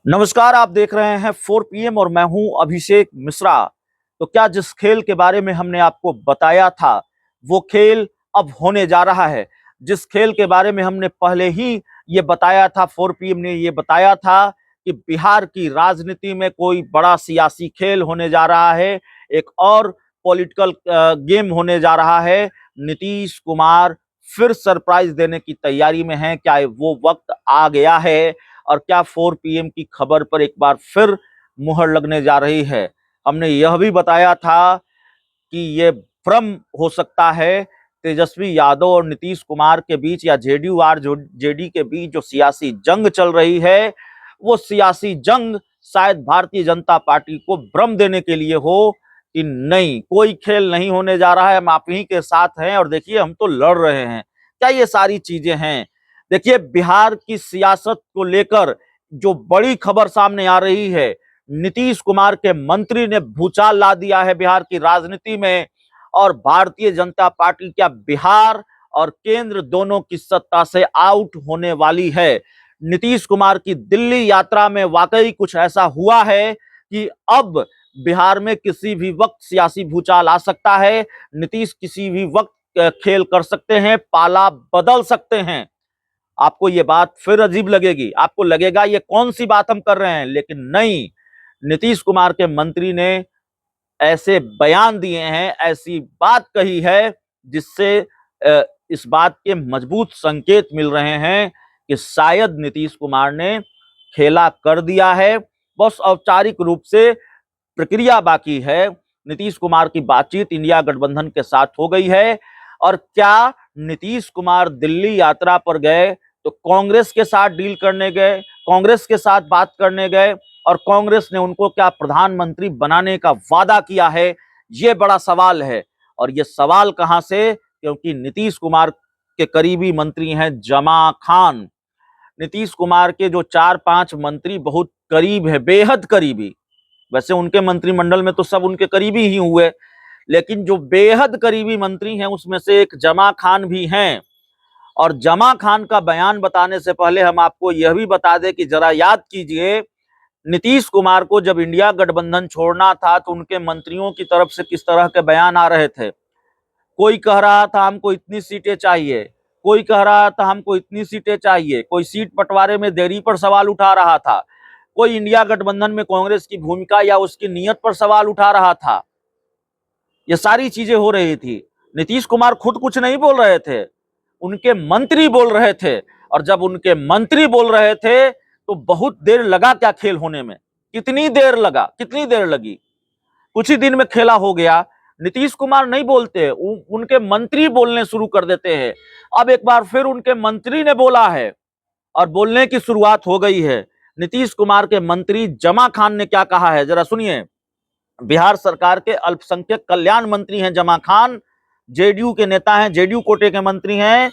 नमस्कार, आप देख रहे हैं 4 PM और मैं हूं अभिषेक मिश्रा। तो क्या जिस खेल के बारे में हमने आपको बताया था वो खेल अब होने जा रहा है। जिस खेल के बारे में हमने पहले ही ये बताया था, 4 PM ने ये बताया था कि बिहार की राजनीति में कोई बड़ा सियासी खेल होने जा रहा है, एक और पॉलिटिकल गेम होने जा रहा है। नीतीश कुमार फिर सरप्राइज देने की तैयारी में हैं। क्या वो वक्त आ गया है और क्या 4 PM की खबर पर एक बार फिर मुहर लगने जा रही है। हमने यह भी बताया था कि ये भ्रम हो सकता है तेजस्वी यादव और नीतीश कुमार के बीच या जेडीयू और जेडी के बीच जो सियासी जंग चल रही है, वो सियासी जंग शायद भारतीय जनता पार्टी को भ्रम देने के लिए हो कि नहीं, कोई खेल नहीं होने जा रहा है, हम आप ही के साथ हैं और देखिए हम तो लड़ रहे हैं। क्या ये सारी चीजें हैं? देखिए, बिहार की सियासत को लेकर जो बड़ी खबर सामने आ रही है, नीतीश कुमार के मंत्री ने भूचाल ला दिया है बिहार की राजनीति में और भारतीय जनता पार्टी क्या बिहार और केंद्र दोनों की सत्ता से आउट होने वाली है। नीतीश कुमार की दिल्ली यात्रा में वाकई कुछ ऐसा हुआ है कि अब बिहार में किसी भी वक्त सियासी भूचाल आ सकता है। नीतीश किसी भी वक्त खेल कर सकते हैं, पाला बदल सकते हैं। आपको ये बात फिर अजीब लगेगी, आपको लगेगा ये कौन सी बात हम कर रहे हैं, लेकिन नहीं, नीतीश कुमार के मंत्री ने ऐसे बयान दिए हैं, ऐसी बात कही है जिससे इस बात के मजबूत संकेत मिल रहे हैं कि शायद नीतीश कुमार ने खेला कर दिया है। बस औपचारिक रूप से प्रक्रिया बाकी है। नीतीश कुमार की बातचीत इंडिया गठबंधन के साथ हो गई है। और क्या नीतीश कुमार दिल्ली यात्रा पर गए तो कांग्रेस के साथ डील करने गए, कांग्रेस के साथ बात करने गए और कांग्रेस ने उनको क्या प्रधानमंत्री बनाने का वादा किया है? ये बड़ा सवाल है। और ये सवाल कहां से? क्योंकि नीतीश कुमार के करीबी मंत्री हैं जमा खान। नीतीश कुमार के जो 4-5 मंत्री बहुत करीब है, बेहद करीबी। वैसे उनके मंत्रिमंडल में तो सब उनके करीबी ही हुए, लेकिन जो बेहद करीबी मंत्री हैं उसमें से एक जमा खान भी हैं। और जमा खान का बयान बताने से पहले हम आपको यह भी बता दें कि जरा याद कीजिए, नीतीश कुमार को जब इंडिया गठबंधन छोड़ना था तो उनके मंत्रियों की तरफ से किस तरह के बयान आ रहे थे। कोई कह रहा था हमको इतनी सीटें चाहिए, कोई कह रहा था हमको इतनी सीटें चाहिए, कोई सीट बंटवारे में देरी पर सवाल उठा रहा था, कोई इंडिया गठबंधन में कांग्रेस की भूमिका या उसकी नीयत पर सवाल उठा रहा था। ये सारी चीजें हो रही थी। नीतीश कुमार खुद कुछ नहीं बोल रहे थे, उनके मंत्री बोल रहे थे। और जब उनके मंत्री बोल रहे थे तो बहुत देर लगा क्या खेल होने में? कितनी देर लगा, कितनी देर लगी? कुछ ही दिन में खेला हो गया। नीतीश कुमार नहीं बोलते, उनके मंत्री बोलने शुरू कर देते हैं। अब एक बार फिर उनके मंत्री ने बोला है और बोलने की शुरुआत हो गई है। नीतीश कुमार के मंत्री जमा खान ने क्या कहा है, जरा सुनिए। बिहार सरकार के अल्पसंख्यक कल्याण मंत्री हैं जमा खान, जेडीयू के नेता हैं, जेडीयू कोटे के मंत्री हैं।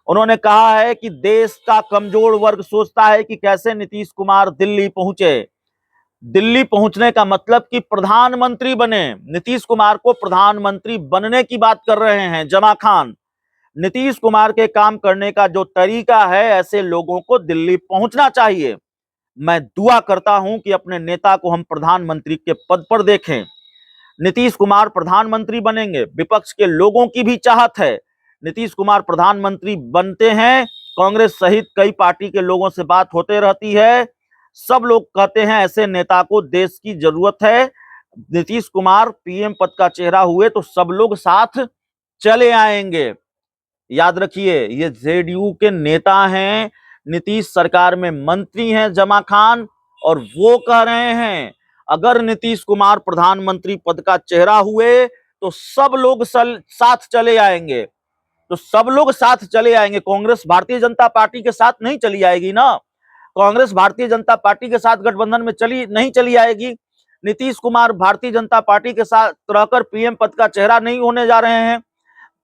उन्होंने कहा है कि देश का कमजोर वर्ग सोचता है कि कैसे नीतीश कुमार दिल्ली पहुंचे। दिल्ली पहुंचने का मतलब कि प्रधानमंत्री बने। नीतीश कुमार को प्रधानमंत्री बनने की बात कर रहे हैं जमा खान। नीतीश कुमार के काम करने का जो तरीका है, ऐसे लोगों को दिल्ली पहुंचना चाहिए। मैं दुआ करता हूं कि अपने नेता को हम प्रधानमंत्री के पद पर देखें। नीतीश कुमार प्रधानमंत्री बनेंगे, विपक्ष के लोगों की भी चाहत है नीतीश कुमार प्रधानमंत्री बनते हैं। कांग्रेस सहित कई पार्टी के लोगों से बात होते रहती है, सब लोग कहते हैं ऐसे नेता को देश की जरूरत है। नीतीश कुमार पीएम पद का चेहरा हुए तो सब लोग साथ चले आएंगे। याद रखिए, ये जेडीयू के नेता हैं, नीतीश सरकार में मंत्री हैं जमा खान, और वो कह रहे हैं अगर नीतीश कुमार प्रधानमंत्री पद का चेहरा हुए तो सब लोग साथ चले आएंगे। तो सब लोग साथ चले आएंगे। कांग्रेस भारतीय जनता पार्टी के साथ नहीं चली आएगी ना। कांग्रेस भारतीय जनता पार्टी के साथ गठबंधन में चली आएगी। नीतीश कुमार भारतीय जनता पार्टी के साथ रहकर पीएम पद का चेहरा नहीं होने जा रहे हैं।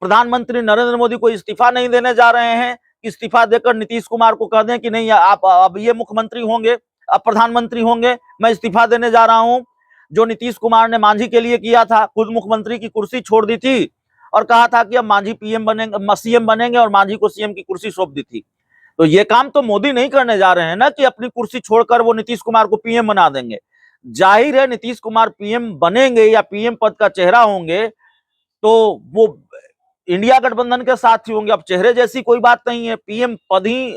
प्रधानमंत्री नरेंद्र मोदी को इस्तीफा नहीं देने जा रहे हैं। इस्तीफा देकर नीतीश कुमार को कह दें कि नहीं, आप अब ये मुख्यमंत्री होंगे, अब प्रधानमंत्री होंगे, मैं इस्तीफा देने जा रहा हूं। जो नीतीश कुमार ने मांझी के लिए किया था, खुद मुख्यमंत्री की कुर्सी छोड़ दी थी और कहा था कि अब मांझी पीएम बनेंगे, सीएम बनेंगे, और मांझी को सीएम की कुर्सी सौंप दी थी। तो ये काम तो मोदी नहीं करने जा रहे हैं ना कि अपनी कुर्सी छोड़कर वो नीतीश कुमार को पीएम बना देंगे। जाहिर है नीतीश कुमार पीएम बनेंगे या पीएम पद का चेहरा होंगे तो वो इंडिया गठबंधन के साथ ही होंगे। अब चेहरे जैसी कोई बात नहीं है, पीएम पद ही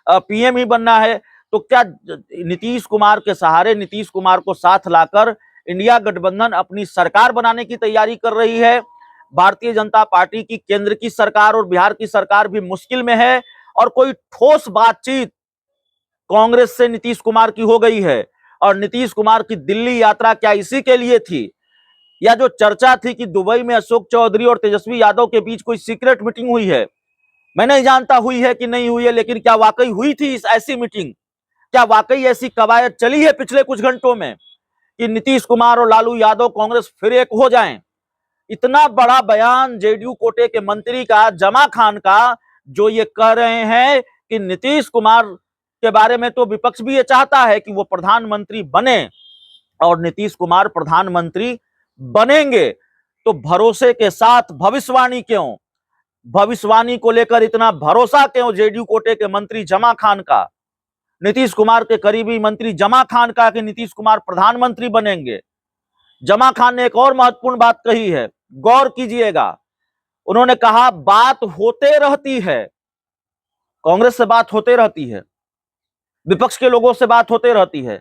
पीएम ही बनना है। तो क्या नीतीश कुमार के सहारे नीतीश कुमार को साथ लाकर इंडिया गठबंधन अपनी सरकार बनाने की तैयारी कर रही है? भारतीय जनता पार्टी की केंद्र की सरकार और बिहार की सरकार भी मुश्किल में है और कोई ठोस बातचीत कांग्रेस से नीतीश कुमार की हो गई है। और नीतीश कुमार की दिल्ली यात्रा क्या इसी के लिए थी? या जो चर्चा थी कि दुबई में अशोक चौधरी और तेजस्वी यादव के बीच कोई सीक्रेट मीटिंग हुई है, मैं नहीं जानता हुई है कि नहीं हुई है, लेकिन क्या वाकई हुई थी इस ऐसी मीटिंग? क्या वाकई ऐसी कवायद चली है पिछले कुछ घंटों में कि नीतीश कुमार और लालू यादव कांग्रेस फिर एक हो जाएं? इतना बड़ा बयान जेडीयू कोटे के मंत्री का, जमा खान का, जो ये कह रहे हैं कि नीतीश कुमार के बारे में तो विपक्ष भी ये चाहता है कि वो प्रधानमंत्री बने और नीतीश कुमार प्रधानमंत्री बनेंगे। तो भरोसे के साथ भविष्यवाणी क्यों? भविष्यवाणी को लेकर इतना भरोसा क्यों जेडीयू कोटे के मंत्री जमा खान का, नीतीश कुमार के करीबी मंत्री जमा खान का कि नीतीश कुमार प्रधानमंत्री बनेंगे? जमा खान ने एक और महत्वपूर्ण बात कही है, गौर कीजिएगा। उन्होंने कहा बात होते रहती है, कांग्रेस से बात होते रहती है, विपक्ष के लोगों से बात होते रहती है।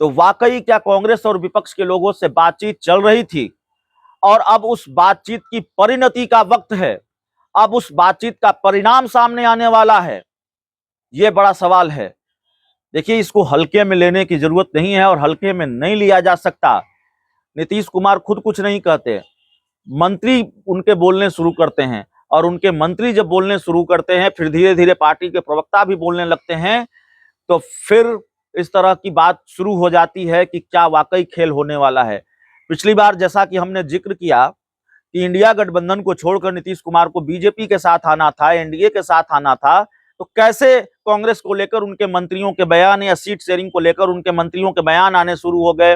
तो वाकई क्या कांग्रेस और विपक्ष के लोगों से बातचीत चल रही थी? और अब उस बातचीत की परिणति का वक्त है, अब उस बातचीत का परिणाम सामने आने वाला है। यह बड़ा सवाल है। देखिए, इसको हल्के में लेने की जरूरत नहीं है और हल्के में नहीं लिया जा सकता। नीतीश कुमार खुद कुछ नहीं कहते, मंत्री उनके बोलने शुरू करते हैं और उनके मंत्री जब बोलने शुरू करते हैं फिर धीरे धीरे पार्टी के प्रवक्ता भी बोलने लगते हैं, तो फिर इस तरह की बात शुरू हो जाती है कि क्या वाकई खेल होने वाला है। पिछली बार जैसा कि हमने जिक्र किया कि इंडिया गठबंधन को छोड़कर नीतीश कुमार को बीजेपी के साथ आना था, एनडीए के साथ आना था, तो कैसे कांग्रेस को लेकर उनके मंत्रियों के बयान या सीट शेयरिंग को लेकर उनके मंत्रियों के बयान आने शुरू हो गए,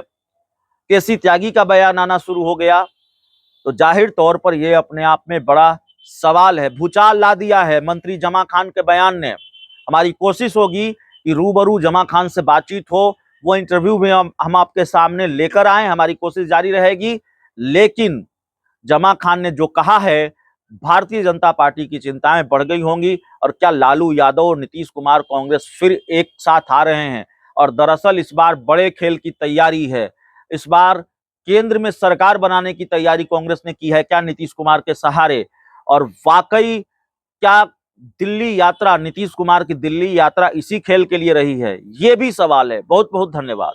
केसी त्यागी का बयान आना शुरू हो गया। तो जाहिर तौर पर यह अपने आप में बड़ा सवाल है, भूचाल ला दिया है मंत्री जमा खान के बयान ने। हमारी कोशिश होगी कि रूबरू जमा खान से बातचीत हो, वो इंटरव्यू भी हम आपके सामने लेकर आए, हमारी कोशिश जारी रहेगी। लेकिन जमा खान ने जो कहा है, भारतीय जनता पार्टी की चिंताएं बढ़ गई होंगी। और क्या लालू यादव और नीतीश कुमार कांग्रेस फिर एक साथ आ रहे हैं? और दरअसल इस बार बड़े खेल की तैयारी है। इस बार केंद्र में सरकार बनाने की तैयारी कांग्रेस ने की है क्या नीतीश कुमार के सहारे? और वाकई क्या दिल्ली यात्रा, नीतीश कुमार की दिल्ली यात्रा इसी खेल के लिए रही है? ये भी सवाल है। बहुत बहुत धन्यवाद।